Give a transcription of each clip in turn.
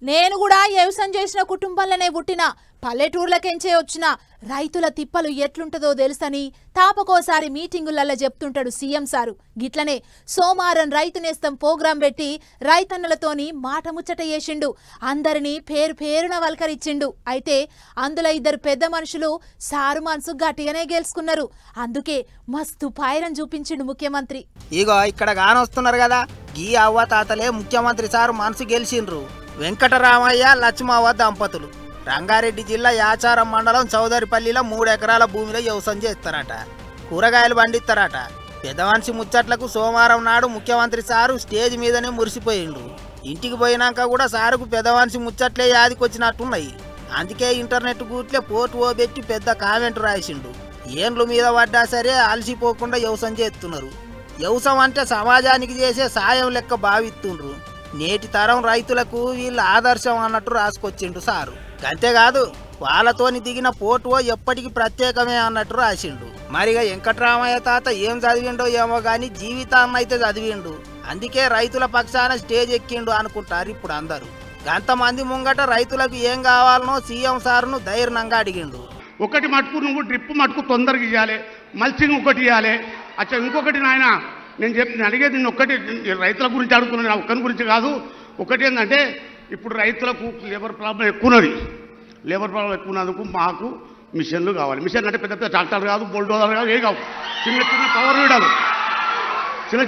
నేను కూడా వ్యవసాయం చేసిన కుటుంబంలోనే పుట్టిన పల్లెటూర్లకెంచే వచ్చిన రైతుల తిప్పలు ఎట్లుంటదో తెలుసని తాపకోసారి మీటింగులలో చెప్తుంటాడు సీఎం సారు. గిట్లనే సోమవారం రైతు నేస్తం ప్రోగ్రాం పెట్టి రైతన్నలతోని మాట ముచ్చట చేసిండు. అందరినీ పేరు పేరున వల్కరిచ్చిండు. అయితే అందులో ఇద్దరు పెద్ద మనుషులు సారు మనసు గట్టిగానే గెలుచుకున్నారు. అందుకే మస్తు పాయరం చూపించిండు ముఖ్యమంత్రి. ఇగో ఇక్కడ గానొస్తున్నారు కదా, ఈ అవ్వ తాతలే ముఖ్యమంత్రి సారు మనసు గెలిచిండ్రు. వెంకటరామయ్య లక్ష్మవ్వ దంపతులు రంగారెడ్డి జిల్లా యాచారం మండలం చౌదరిపల్లిలో 3 ఎకరాల భూమిలో వ్యవసాయం చేస్తారట. కూరగాయలు పండిస్తారట. పెద్దమనిషి ముచ్చట్లకు సోమవారం నాడు ముఖ్యమంత్రి సారు స్టేజ్ మీదనే మురిసిపోయిండు. ఇంటికి పోయినాక కూడా సారుకు పెద్దమనిషి ముచ్చట్లే యాదికొచ్చినట్టున్నాయి. అందుకే ఇంటర్నెట్ గూట్లే పోటు ఓబెట్టి పెద్ద కామెంట్ రాసిండు. ఏండ్ల మీద పడ్డా సరే అలసిపోకుండా వ్యవసాయం చేస్తున్నారు. వ్యవసాయం అంటే సమాజానికి చేసే సాయం లెక్క భావిస్తుండ్రు. నేటి తరం రైతులకు వీళ్ళు ఆదర్శం అన్నట్టు రాసుకొచ్చిండు సారు. అంతేకాదు వాళ్ళతోని దిగిన ఫోటో ఎప్పటికీ ప్రత్యేకమే అన్నట్టు రాసిండు. మరిగా వెంకటరామయ్య తాత ఏం చదివిండో ఏమో గాని జీవితాన్ని అయితే చదివిండు. అందుకే రైతుల పక్షాన స్టేజ్ ఎక్కిండు అనుకుంటారు ఇప్పుడు అందరూ. అంతమంది ముంగట రైతులకు ఏం కావాలనో సీఎం సార్ను ధైర్యంగా అడిగిండు. ఒకటి మటుకు నువ్వు డ్రిప్ మటుకు తొందరగా ఇవ్వాలి, మల్చింగ్ ఒకటి ఇవ్వాలి. అచ్చా ఇంకొకటి నాయన నేను అడిగేది నిన్ను ఒక్కటి, రైతుల గురించి అడుగుతున్నాను, నా ఒక్కరి గురించి కాదు. ఒకటి ఏంటంటే ఇప్పుడు రైతులకు లేబర్ ప్రాబ్లం ఎక్కువన్నది. లేబర్ ప్రాబ్లం ఎక్కువన్నందుకు మాకు మిషన్లు కావాలి. మిషన్ అంటే పెద్ద పెద్ద ట్రాక్టర్ కాదు, బుల్డోజర్ కాదు, ఏ కావు, చిన్న చిన్న పవర్ వీడాలు.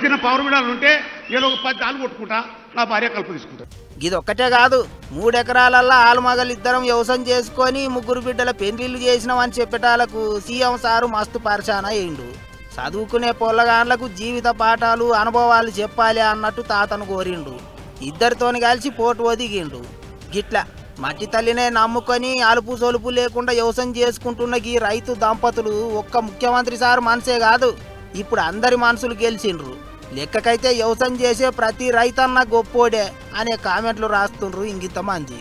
చిన్న పవర్ వీడాలు ఉంటే ఏదో ఒక 10 ఆలు కొట్టుకుంటా నా భార్య కలుపు తీసుకుంటా. ఇది ఒక్కటే కాదు, 3 ఎకరాలల్లో ఆలుమగలు ఇద్దరం వ్యవసాయం చేసుకొని 3 బిడ్డల పెళ్లిళ్ళు చేసినామని చెప్పేటాలకు సీఎం సారు మస్తు పరిశాన అయ్యిండు. చదువుకునే పొల్లగాండ్లకు జీవిత పాఠాలు అనుభవాలు చెప్పాలి అన్నట్టు తాతను కోరిండు. ఇద్దరితోని కలిసి పోటు ఒదిగిండు. గిట్లా మట్టి తల్లినే నమ్ముకొని అలుపు సొలుపు లేకుండా వ్యవసాయం చేసుకుంటున్న ఈ రైతు దంపతులు ఒక్క ముఖ్యమంత్రి సారు మనసే కాదు, ఇప్పుడు అందరి మనసులు గెలిచిండ్రు. లెక్కకైతే వ్యవసాయం చేసే ప్రతి రైతన్న గొప్పోడే అనే కామెంట్లు రాస్తుండ్రు ఇంగితమంది.